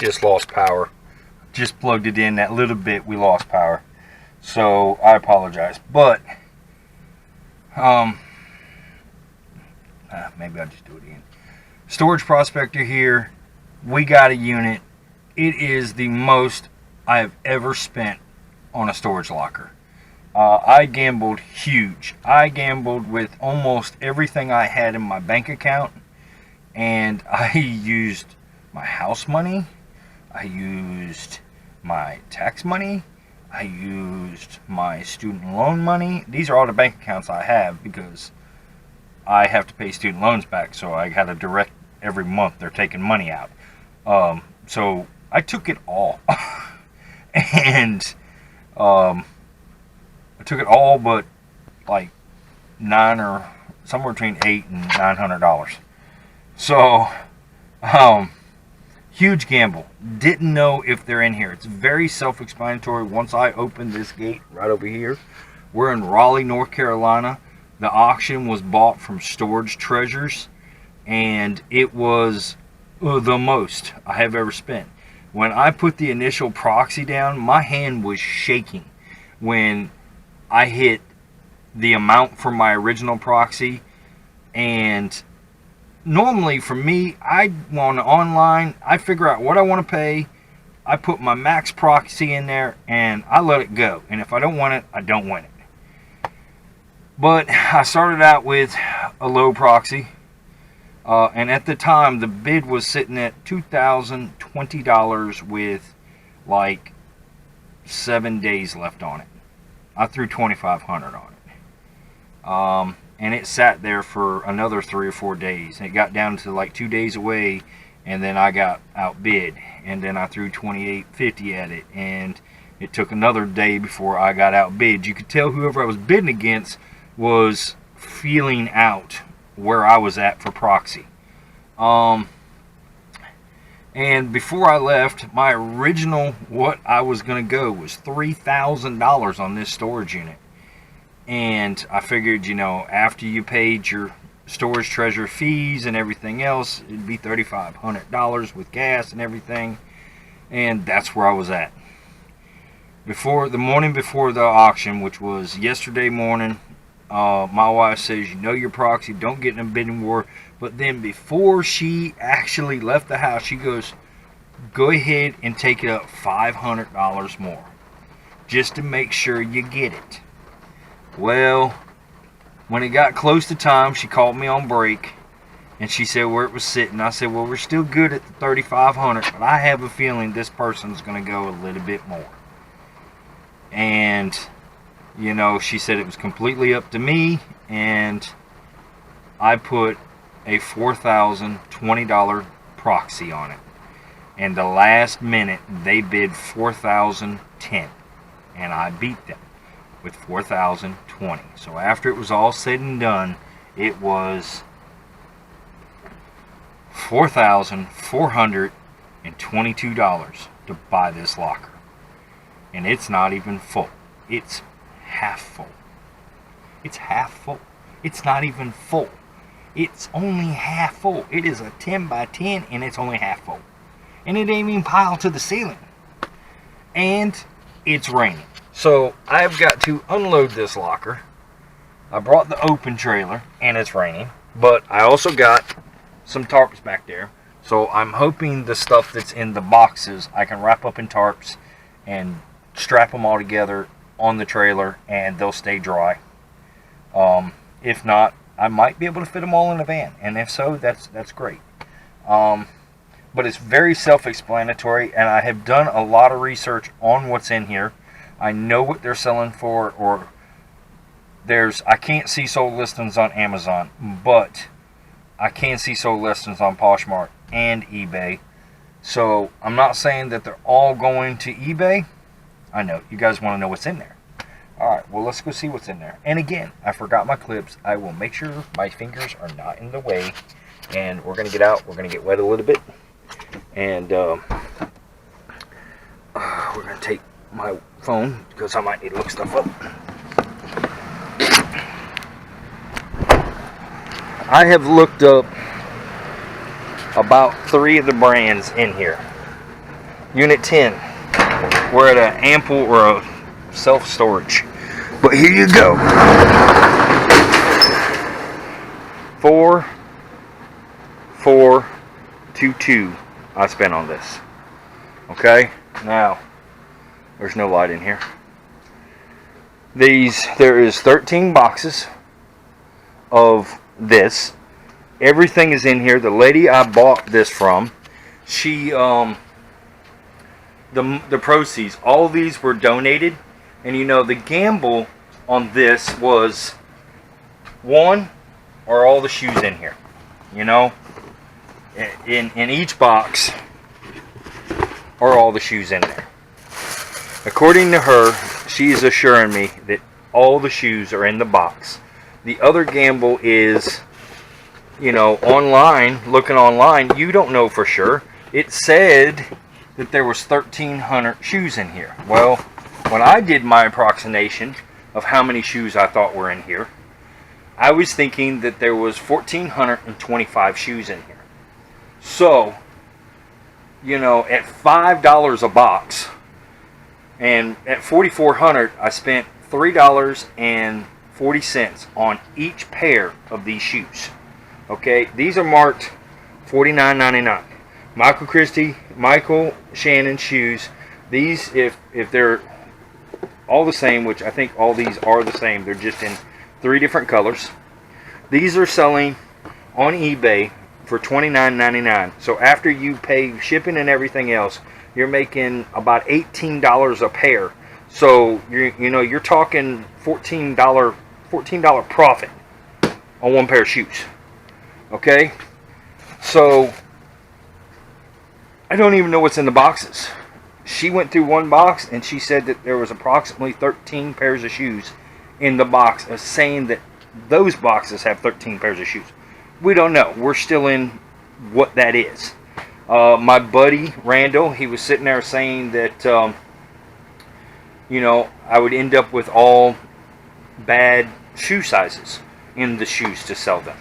just lost power. Just plugged it in that little bit, we lost power. So I apologize. But maybe I'll just do it again. Storage Prospector here. We got a unit. It is the most I have ever spent on a storage locker. I gambled huge. I gambled with almost everything I had in my bank account, and I used my house money, I used my tax money, I used my student loan money. These are all the bank accounts I have because I have to pay student loans back, so I got to direct every month they're taking money out. So I took it all. And I took it all but like $900 or somewhere between $800 and $900. So huge gamble. Didn't know if they're in here. It's very self-explanatory. Once I opened this gate right over here, we're in Raleigh, North Carolina. The auction was bought from Storage Treasures, and it was the most I have ever spent. When I put the initial proxy down, my hand was shaking when I hit the amount for my original proxy. And normally for me, I want online, I figure out what I want to pay, I put my max proxy in there, and I let it go. And if I don't want it, I don't want it. But I started out with a low proxy. And at the time, the bid was sitting at $2,020 with like 7 days left on it. I threw $2,500 on it. And it sat there for another 3 or 4 days. And it got down to like 2 days away, and then I got outbid. And then I threw $2,850 at it, and it took another day before I got outbid. You could tell whoever I was bidding against was feeling out where I was at for proxy. And before I left, my original what I was going to go was $3,000 on this storage unit. And I figured, you know, after you paid your Storage Treasure fees and everything else, it'd be $3,500 with gas and everything. And that's where I was at. Before the morning before the auction, which was yesterday morning, my wife says, you know your proxy, don't get in a bidding war. But then before she actually left the house, she goes, go ahead and take it up $500 more, just to make sure you get it. Well, when it got close to time, she called me on break, and she said where it was sitting. I said, well, we're still good at the $3,500, but I have a feeling this person's going to go a little bit more. And you know, she said it was completely up to me, and I put a $4,020 proxy on it. And the last minute, they bid $4,010, and I beat them with $4,020. So after it was all said and done, it was $4,422 to buy this locker. And it's not even full. It's half full. It's half full. It's not even full. It's only half full. It is a 10 by 10, and it's only half full. And it ain't even piled to the ceiling. And it's raining. So I've got to unload this locker. I brought the open trailer, and it's raining. But I also got some tarps back there. So I'm hoping the stuff that's in the boxes I can wrap up in tarps and strap them all together on the trailer, and they'll stay dry. If not, I might be able to fit them all in a van, and if so, that's great. But it's very self-explanatory, and I have done a lot of research on what's in here. I know what they're selling for, or I can't see sold listings on Amazon, but I can see sold listings on Poshmark and eBay. So I'm not saying that they're all going to eBay. I know you guys want to know what's in there. Alright, well, let's go see what's in there. And again, I forgot my clips. I will make sure my fingers are not in the way. And we're going to get out. We're going to get wet a little bit. And we're going to take my phone because I might need to look stuff up. I have looked up about 3 of the brands in here. Unit 10. We're at an ample or a self-storage. But here you go. 4,422 I spent on this. Okay? Now, there's no light in here. There is 13 boxes of this. Everything is in here. The lady I bought this from, she the proceeds, all of these were donated. And you know, the gamble on this was, one, are all the shoes in here? You know, in each box are all the shoes in there. According to her, she is assuring me that all the shoes are in the box. The other gamble is, you know, online, looking online, you don't know for sure. It said that there was 1,300 shoes in here. Well, when I did my approximation of how many shoes I thought were in here, I was thinking that there was 1,425 shoes in here. So, you know, at $5 a box, and at 4,400, I spent $3.40 on each pair of these shoes. Okay, these are marked $49.99. Michael Shannon shoes. These, if they're all the same, which I think all these are the same, they're just in 3 different colors. These are selling on eBay for $29.99. So after you pay shipping and everything else, you're making about $18 a pair. So you're talking $14 profit on one pair of shoes. Okay, so I don't even know what's in the boxes. She went through one box and she said that there was approximately 13 pairs of shoes in the box, saying that those boxes have 13 pairs of shoes. We don't know. We're still in what that is. My buddy Randall, he was sitting there saying that you know, I would end up with all bad shoe sizes in the shoes to sell them.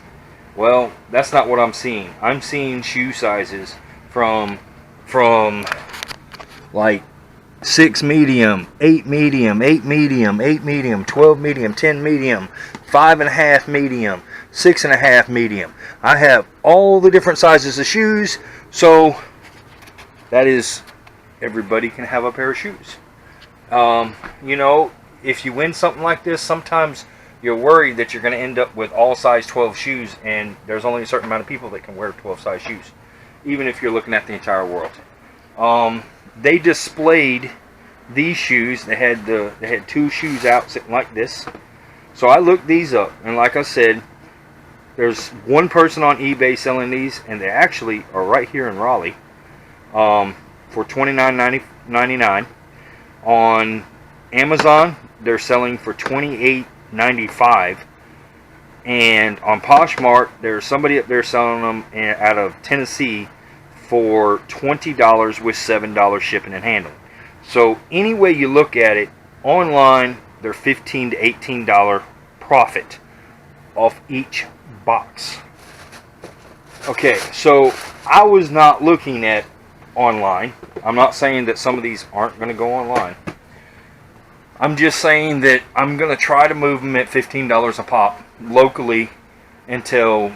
Well, that's not what I'm seeing. I'm seeing shoe sizes from like 6 medium, 8 medium, 8 medium, 8 medium, 12 medium, 10 medium, 5.5 medium, 6.5 medium. I have all the different sizes of shoes, so that is, everybody can have a pair of shoes. You know, if you win something like this, sometimes you're worried that you're going to end up with all size 12 shoes, and there's only a certain amount of people that can wear 12 size shoes, even if you're looking at the entire world. They displayed these shoes. They had 2 shoes out sitting like this. So I looked these up, and like I said, there's one person on eBay selling these, and they actually are right here in Raleigh for $29.99. On Amazon, they're selling for $28.95, and on Poshmark, there's somebody up there selling them out of Tennessee for $20 with $7 shipping and handling. So any way you look at it, online they're $15 to $18 profit off each box. Okay, so I was not looking at online. I'm not saying that some of these aren't going to go online. I'm just saying that I'm going to try to move them at $15 a pop locally until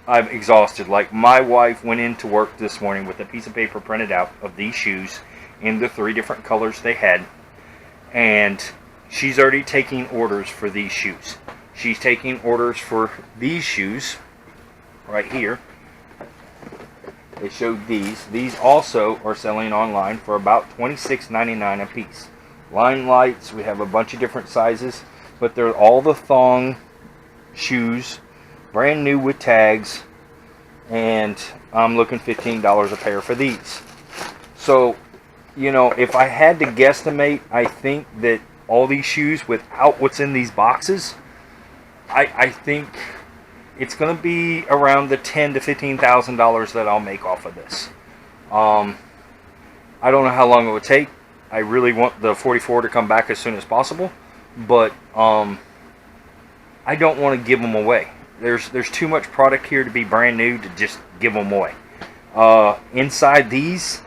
I'm exhausted. Like, my wife went into work this morning with a piece of paper printed out of these shoes in the 3 different colors they had, and she's already taking orders for these shoes. She's taking orders for these shoes right here. They showed these. These also are selling online for about $26.99 a piece. Line lights, we have a bunch of different sizes, but they're all the thong shoes, brand new with tags, and I'm looking $15 a pair for these. So, you know, if I had to guesstimate, I think that all these shoes without what's in these boxes, I think it's going to be around the $10,000 to $15,000 that I'll make off of this. I don't know how long it would take. I really want the 44 to come back as soon as possible, but I don't want to give them away. There's too much product here to be brand new to just give them away. Inside these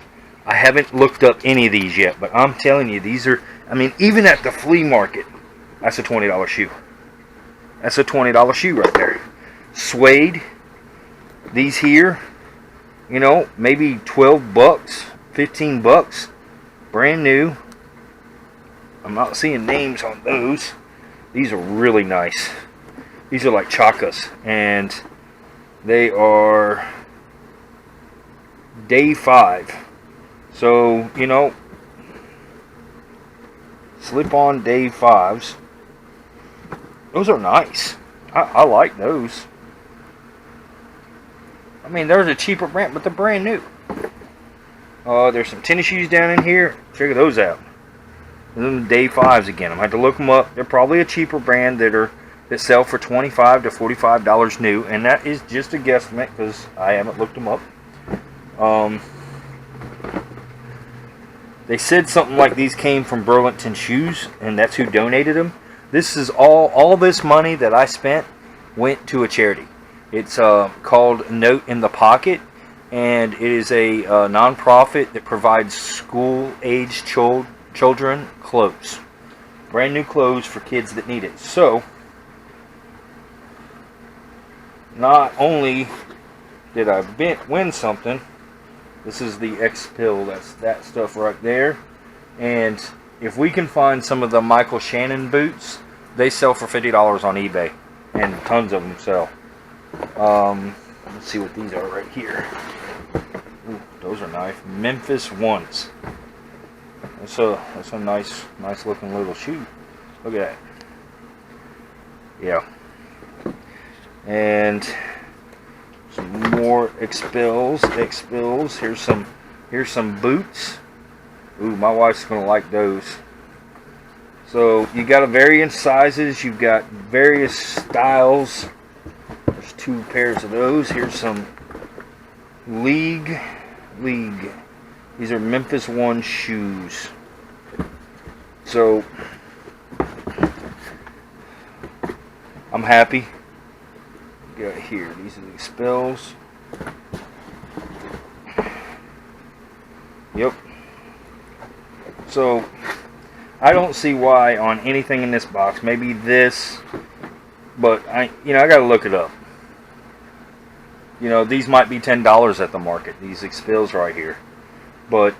I haven't looked up any of these yet, but I'm telling you, these are, I mean, even at the flea market, that's a $20 shoe. That's a $20 shoe right there. Suede, these here, you know, maybe 12 bucks, 15 bucks, brand new. I'm not seeing names on those. These are really nice. These are like Chakas, and they are day 5. So, you know, slip on day 5s. Those are nice. I like those. I mean, there's a cheaper brand, but they're brand new. There's some tennis shoes down in here. Check those out. Those are day 5s again. I'm going to have to look them up. They're probably a cheaper brand that sell for $25 to $45 new, and that is just a guesstimate because I haven't looked them up. They said something like these came from Burlington Shoes, and that's who donated them. This is all this money that I spent went to a charity. It's called Note in the Pocket, and it is a non-profit that provides school-aged children clothes. Brand new clothes for kids that need it. So, not only did I win something, this is the X-Pill, that's that stuff right there. And if we can find some of the Michael Shannon boots, they sell for $50 on eBay. And tons of them sell. Let's see what these are right here. Ooh, those are nice. Memphis ones. That's a nice looking little shoe. Look at that. Yeah. And some more X-Pills. Here's some boots. Ooh, my wife's gonna like those. So you got a various sizes. You've got various styles. There's 2 pairs of those. Here's some League. These are Memphis One shoes. So I'm happy. Got here. These are the X-Pills. Yep. So I don't see why on anything in this box. Maybe this, but I gotta look it up. You know, these might be $10 at the market. These X-Pills right here, but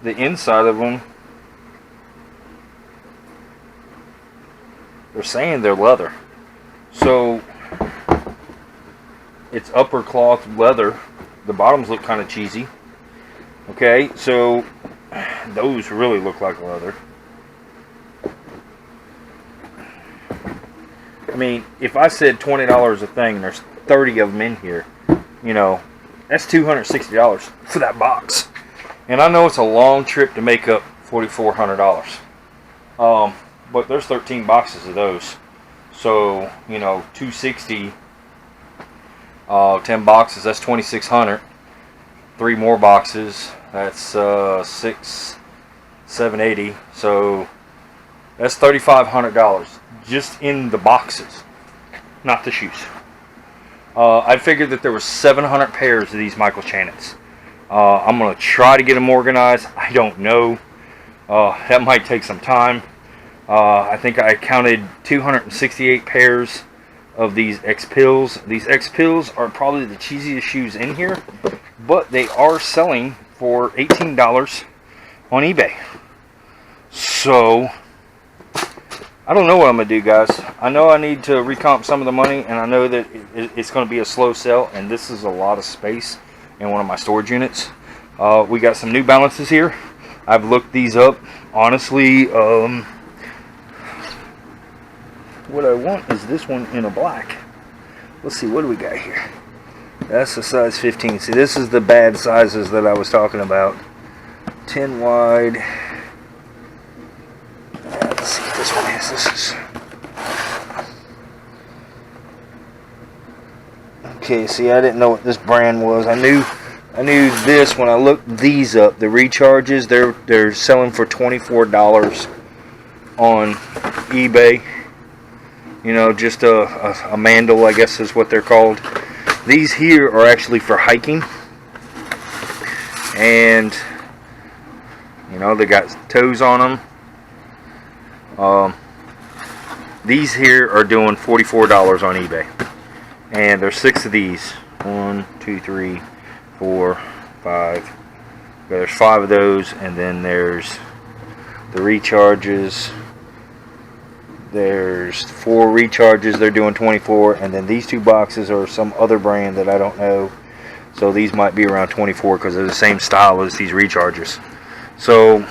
the inside of them, they're saying they're leather. So it's upper cloth leather. The bottoms look kind of cheesy. Okay, so those really look like leather. I mean, if I said $20 a thing and there's 30 of them in here, you know, that's $260 for that box. And I know it's a long trip to make up $4,400. But there's 13 boxes of those. So, you know, $260, 10 boxes, that's $2,600. 3 more boxes, that's $780. So that's $3,500 just in the boxes, not the shoes. I figured that there was 700 pairs of these Michael Shannons. I'm going to try to get them organized. I don't know. That might take some time. I think I counted 268 pairs of these X-Pills. These X-Pills are probably the cheesiest shoes in here, but they are selling for $18 on eBay. So I don't know what I'm going to do, guys. I know I need to recomp some of the money, and I know that it's going to be a slow sell, and this is a lot of space in one of my storage units. We got some New Balances here. I've looked these up. Honestly, what I want is this one in a black. Let's see, what do we got here? That's the size 15. See, this is the bad sizes that I was talking about. 10 wide. Let's see what this one is. This is... Okay, see, I didn't know what this brand was. I knew this when I looked these up. The recharges, they're selling for $24 on eBay. You know, just a mandel, I guess is what they're called. These here are actually for hiking. and you know, they got toes on them. These here are doing $44 on eBay, and there's 6 of these. 1, 2, 3, 4, 5. There's 5 of those, and then there's the recharges. There's 4 recharges. They're doing 24, and then these 2 boxes are some other brand that I don't know. So these might be around 24 because they're the same style as these recharges. So,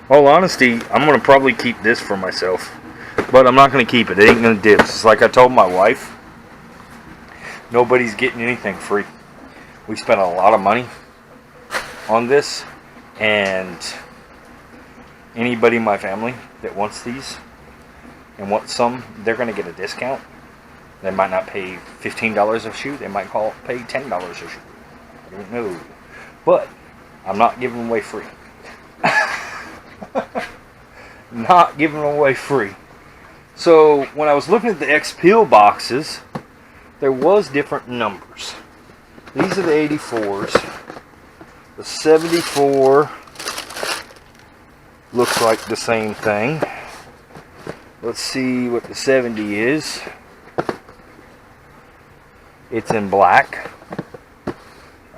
all honesty, I'm going to probably keep this for myself. But I'm not going to keep it. It ain't going to dip. It's like I told my wife, nobody's getting anything free. We spent a lot of money on this. And anybody in my family that wants these and wants some, they're going to get a discount. They might not pay $15 a shoe. They might pay $10 a shoe. I don't know. But I'm not giving them away free. Not giving them away free. So when I was looking at the X-Peel boxes, there was different numbers. These are the 84s. The 74 looks like the same thing. Let's see what the 70 is. It's in black.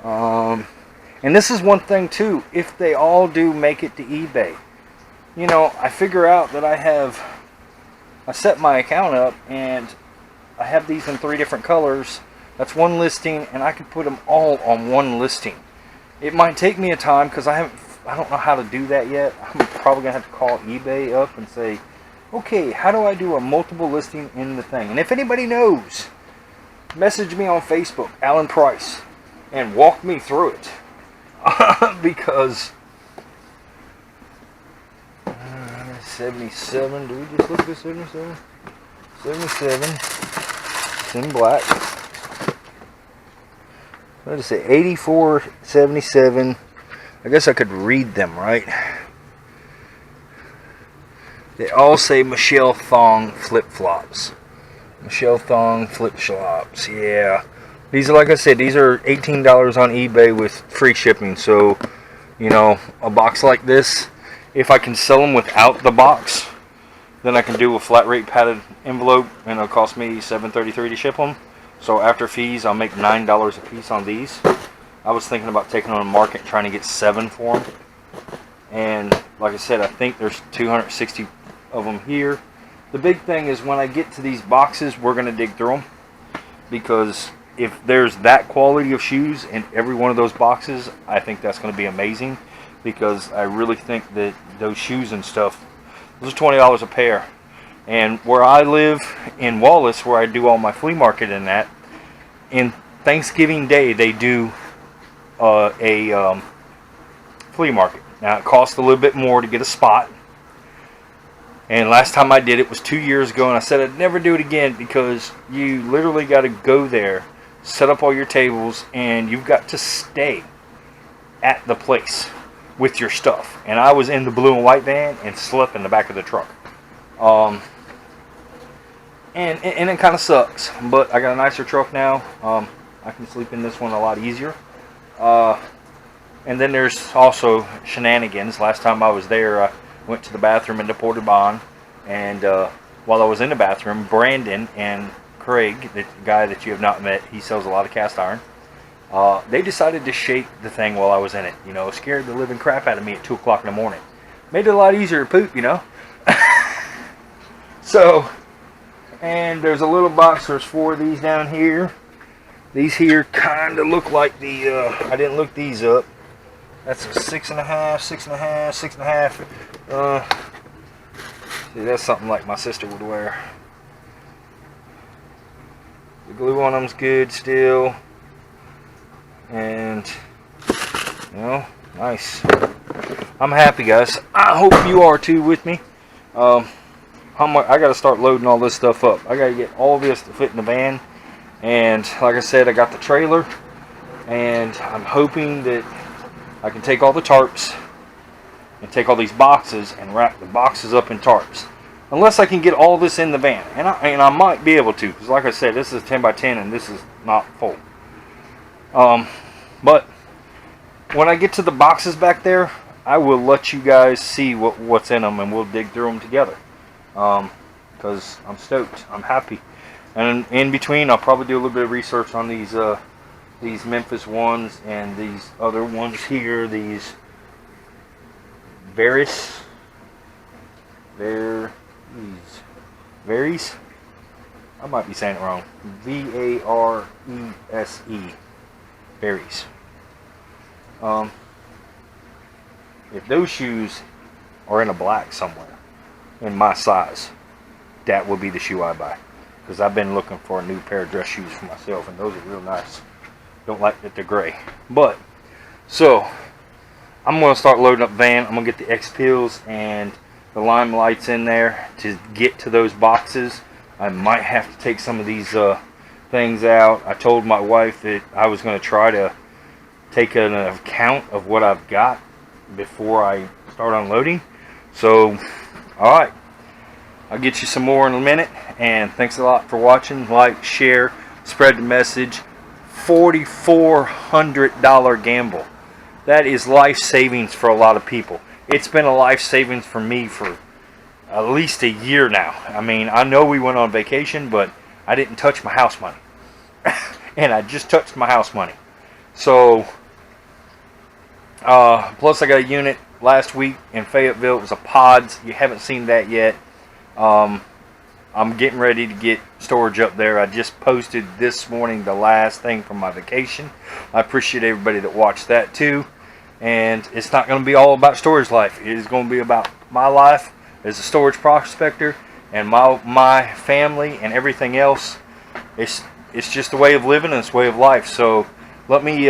And this is one thing too. If they all do make it to eBay, you know, I figure out that I set my account up and I have these in 3 different colors. That's one listing, and I can put them all on one listing. It might take me a time because I don't know how to do that yet. I'm probably gonna have to call eBay up and say, okay, how do I do a multiple listing in the thing? And if anybody knows, message me on Facebook, Alan Price, and walk me through it. Because 77, do we just look at the 77? 77, it's in black. What did it say? 84, 77. I guess I could read them, right? They all say Michelle Thong flip-flops. Michelle Thong flip-flops, yeah. These are, like I said, these are $18 on eBay with free shipping. So, you know, a box like this, if I can sell them without the box, then I can do a flat rate padded envelope, and it'll cost me $7.33 to ship them. So after fees, I'll make $9 a piece on these. I was thinking about taking them on the market and trying to get 7 for them. And like I said, I think there's 260 of them here. The big thing is when I get to these boxes, we're going to dig through them. Because if there's that quality of shoes in every one of those boxes, I think that's going to be amazing. Because I really think that those shoes and stuff, those are $20 a pair. And where I live in Wallace, where I do all my flea market and that, in Thanksgiving Day they do a flea market. Now it costs a little bit more to get a spot. And last time I did it was 2 years ago, and I said I'd never do it again because you literally got to go there, set up all your tables, and you've got to stay at the place with your stuff. And I was in the blue and white van and slept in the back of the truck. And it kind of sucks, but I got a nicer truck now. I can sleep in this one a lot easier. And then there's also shenanigans. Last time I was there, I went to the bathroom in the porta-john, and while I was in the bathroom, Brandon and Craig, the guy that you have not met, he sells a lot of cast iron, they decided to shake the thing while I was in it. You know, scared the living crap out of me at 2 o'clock in the morning. Made it a lot easier to poop, you know. So, and there's a little box. There's 4 of these down here. These here kind of look like the, I didn't look these up. That's 6.5, 6.5, 6.5. See, that's something like my sister would wear. The glue on them's good still. And, you know, nice. I'm happy, guys. I hope you are too with me. I got to start loading all this stuff up. I got to get all this to fit in the van. And like I said, I got the trailer. And I'm hoping that I can take all the tarps and take all these boxes and wrap the boxes up in tarps. Unless I can get all this in the van. And I might be able to. Because like I said, this is 10 by 10 and this is not full. But when I get to the boxes back there, I will let you guys see what's in them, and we'll dig through them together. Because I'm stoked. I'm happy. And in between, I'll probably do a little bit of research on these Memphis ones and these other ones here. These Varies. I might be saying it wrong. Varese. Varies. If those shoes are in a black somewhere, in my size, that will be the shoe I buy. Because I've been looking for a new pair of dress shoes for myself, and those are real nice. Don't like that they're gray. But, so, I'm going to start loading up the van. I'm going to get the X-Pills and the Limelights in there to get to those boxes. I might have to take some of these things out. I told my wife that I was going to try to take an account of what I've got before I start unloading. So, alright, I'll get you some more in a minute, and thanks a lot for watching. Like, share, spread the message. $4,400 gamble. That is life savings for a lot of people. It's been a life savings for me for at least a year now. I mean, I know we went on vacation, but I didn't touch my house money. And I just touched my house money. So, plus I got a unit last week in Fayetteville. It was a pods. You haven't seen that yet. I'm getting ready to get storage up there. I just posted this morning the last thing from my vacation. I appreciate everybody that watched that too. And it's not going to be all about storage life. It is going to be about my life as a storage prospector and my family and everything else. It's just a way of living and it's a way of life. So let me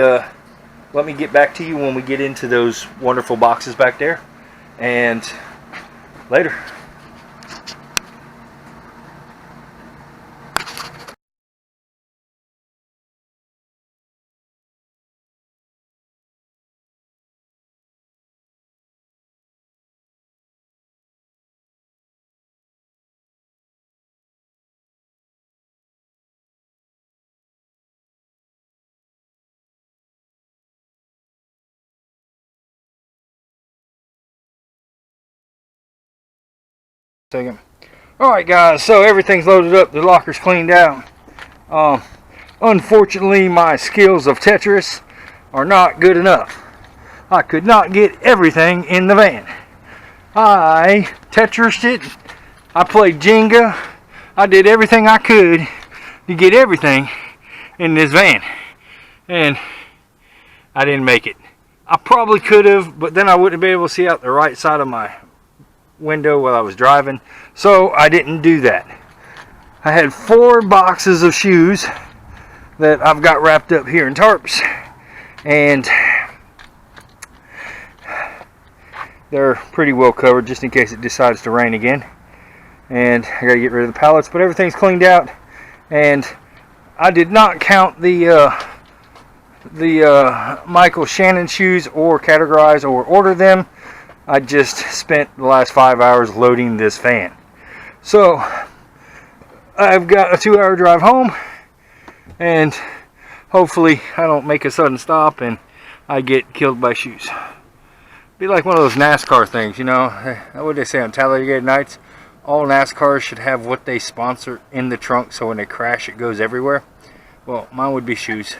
get back to you when we get into those wonderful boxes back there. And later. Second. Alright guys, so everything's loaded up, the locker's cleaned out. Unfortunately, my skills of Tetris are not good enough. I could not get everything in the van. I Tetrised it, I played Jenga, I did everything I could to get everything in this van. And I didn't make it. I probably could have, but then I wouldn't be able to see out the right side of my window while I was driving, so I didn't do that. I had 4 boxes of shoes that I've got wrapped up here in tarps, and they're pretty well covered just in case it decides to rain again. And I gotta get rid of the pallets, but everything's cleaned out. And I did not count the Michael Shannon shoes or categorize or order them. I just spent the last 5 hours loading this van. So, I've got a 2-hour drive home, and hopefully I don't make a sudden stop and I get killed by shoes. Be like one of those NASCAR things, you know, what they say on Talladega Nights, all NASCARs should have what they sponsor in the trunk, so when they crash it goes everywhere. Well, mine would be shoes,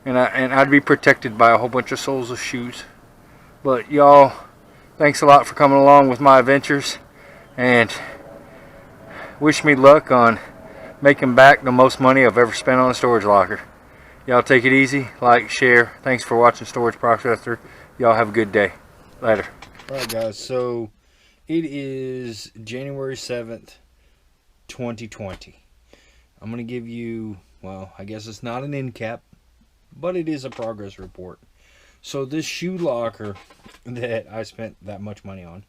and I'd be protected by a whole bunch of soles of shoes. But y'all, thanks a lot for coming along with my adventures, and wish me luck on making back the most money I've ever spent on a storage locker. Y'all take it easy, like, share. Thanks for watching Storage Prospector. Y'all have a good day. Later. Alright guys, so it is January 7th, 2020. I'm going to give you, well, I guess it's not an end cap, but it is a progress report. So this shoe locker that I spent that much money on,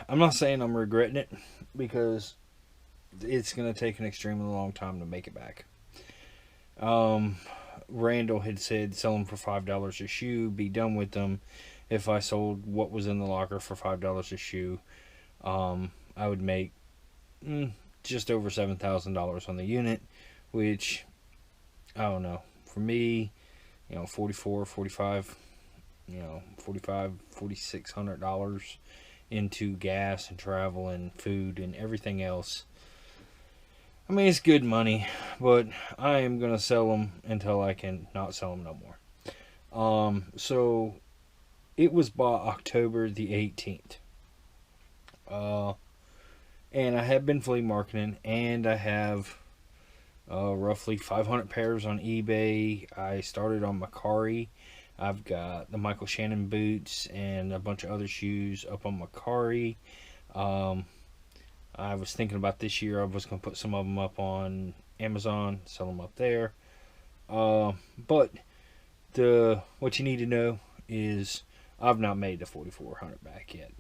I'm not saying I'm regretting it, because it's going to take an extremely long time to make it back. Randall had said sell them for $5 a shoe, be done with them. If I sold what was in the locker for $5 a shoe, I would make just over $7,000 on the unit, which, I don't know, for me, you know, 44, 45, you know, 45, $4,600 into gas and travel and food and everything else. I mean, it's good money, but I am going to sell them until I can not sell them no more. So it was bought October the 18th. And I have been flea marketing, and I have roughly 500 pairs on eBay. I started on Macari. I've got the Michael Shannon boots and a bunch of other shoes up on Macari. I was thinking about this year I was going to put some of them up on Amazon, sell them up there. But what you need to know is I've not made the 4,400 back yet.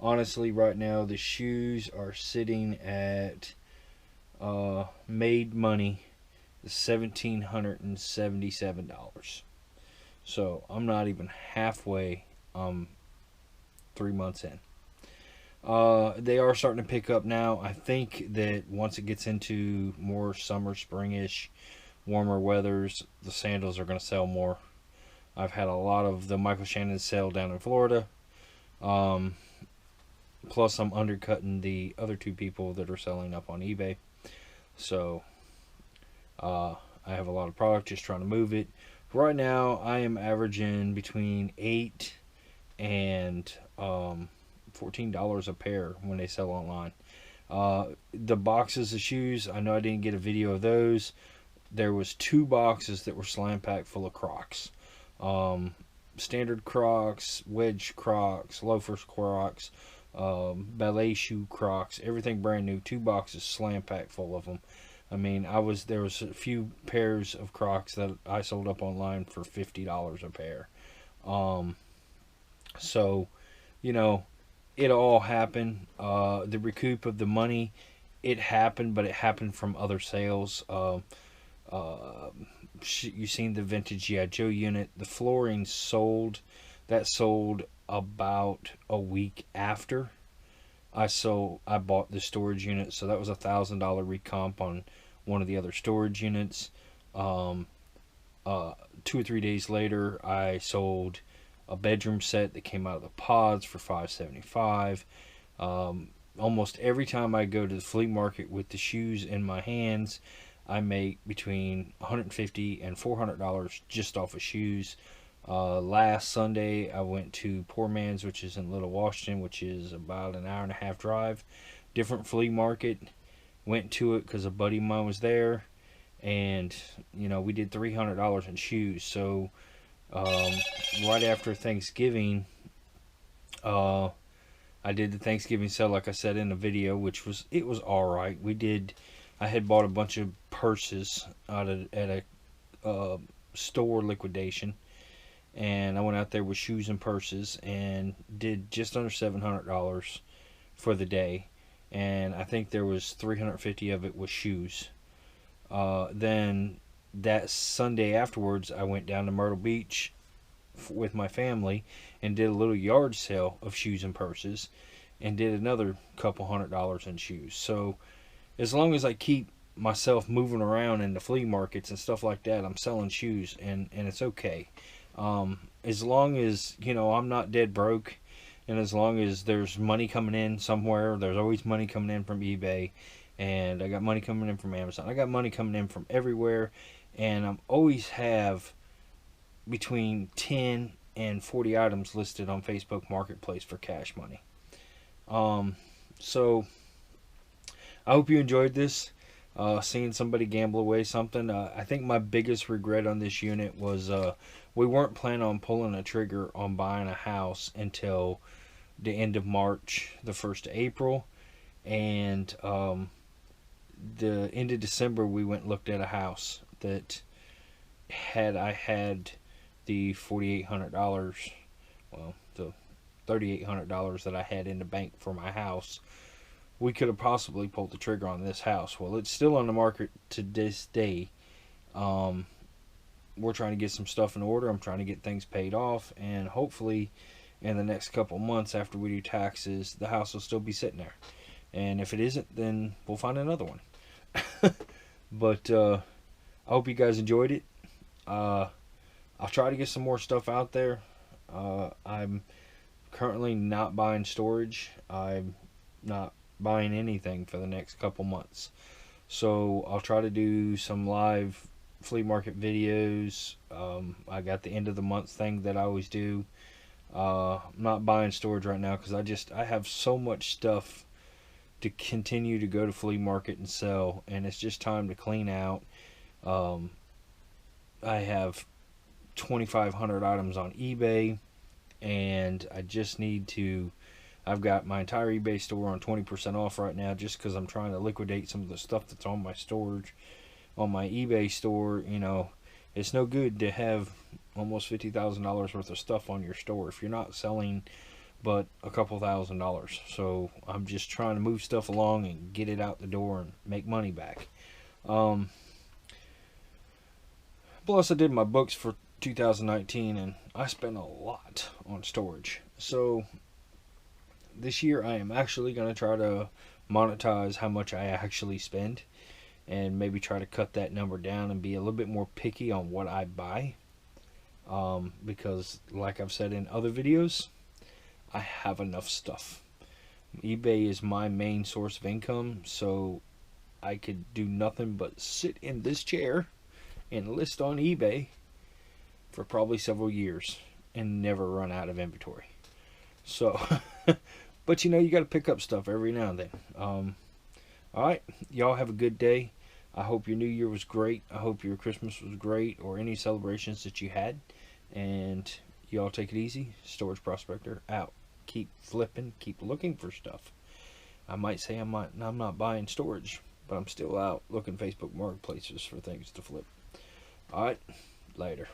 Honestly, right now the shoes are sitting at made money $1,777. So I'm not even halfway. 3 months in. They are starting to pick up now. I think that once it gets into more summer, springish, warmer weathers, the sandals are going to sell more. I've had a lot of the Michael Shannon sale down in Florida. Plus, I'm undercutting the other two people that are selling up on eBay. So, I have a lot of product, just trying to move it. Right now, I am averaging between $8 and $14 a pair when they sell online. The boxes of shoes, I know I didn't get a video of those. There was 2 boxes that were slam packed full of Crocs. Standard Crocs, wedge Crocs, loafers Crocs, ballet shoe Crocs, everything brand new. 2 boxes slam packed full of them. I mean, there was a few pairs of Crocs that I sold up online for $50 a pair. So, you know, it all happened. The recoup of the money, it happened, but it happened from other sales. You seen the vintage G.I. Joe unit. The flooring sold. That sold about a week after I bought the storage unit. So that was $1,000 recomp on one of the other storage units. 2 or 3 days later, I sold a bedroom set that came out of the pods for $575. Almost every time I go to the flea market with the shoes in my hands, I make between $150 and $400 just off of shoes. Last Sunday, I went to Poor Man's, which is in Little Washington, which is about an hour and a half drive. Different flea market. Went to it because a buddy of mine was there, and you know, we did $300 in shoes. So right after Thanksgiving, I did the Thanksgiving sale, like I said in the video, which was all right. I had bought a bunch of purses at a store liquidation, and I went out there with shoes and purses and did just under $700 for the day, and I think there was 350 of it was shoes. Then that Sunday afterwards, I went down to Myrtle Beach with my family and did a little yard sale of shoes and purses, and did another couple $100 in shoes. So as long as I keep myself moving around in the flea markets and stuff like that, I'm selling shoes, and it's okay. As long as, you know, I'm not dead broke, and as long as there's money coming in somewhere, there's always money coming in from eBay, and I got money coming in from Amazon. I got money coming in from everywhere, and I always have between 10 and 40 items listed on Facebook Marketplace for cash money. So I hope you enjoyed this. Seeing somebody gamble away something. I think my biggest regret on this unit was we weren't planning on pulling a trigger on buying a house until the end of March, the 1st of April, and the end of December we went and looked at a house that I had the $4,800, well, the $3,800 that I had in the bank for my house, we could have possibly pulled the trigger on this house. Well, it's still on the market to this day. We're trying to get some stuff in order. I'm trying to get things paid off, and hopefully in the next couple months after we do taxes, the house will still be sitting there. And if it isn't, then we'll find another one. But I hope you guys enjoyed it. I'll try to get some more stuff out there. I'm currently not buying storage. I'm not buying anything for the next couple months. So I'll try to do some live flea market videos. I got the end of the month thing that I always do. I'm not buying storage right now because I have so much stuff to continue to go to flea market and sell, and it's just time to clean out. Um, I have 2,500 items on eBay, and I just need to. I've got my entire eBay store on 20% off right now just because I'm trying to liquidate some of the stuff that's on my storage. On my eBay store, it's no good to have almost $50,000 worth of stuff on your store if you're not selling but a couple $1,000s. So I'm just trying to move stuff along and get it out the door and make money back. Um, Plus, I did my books for 2019 and I spent a lot on storage. So this year I am actually going to try to monetize how much I actually spend and maybe try to cut that number down and be a little bit more picky on what I buy. Because, like I've said in other videos, I have enough stuff. eBay is my main source of income, so I could do nothing but sit in this chair and list on eBay for probably several years and never run out of inventory. So, but you got to pick up stuff every now and then. Alright, y'all have a good day. I hope your New Year was great. I hope your Christmas was great, or any celebrations that you had. And y'all take it easy. Storage Prospector out. Keep flipping, keep looking for stuff. I might say I'm not buying storage, but I'm still out looking Facebook marketplaces for things to flip. Alright, later.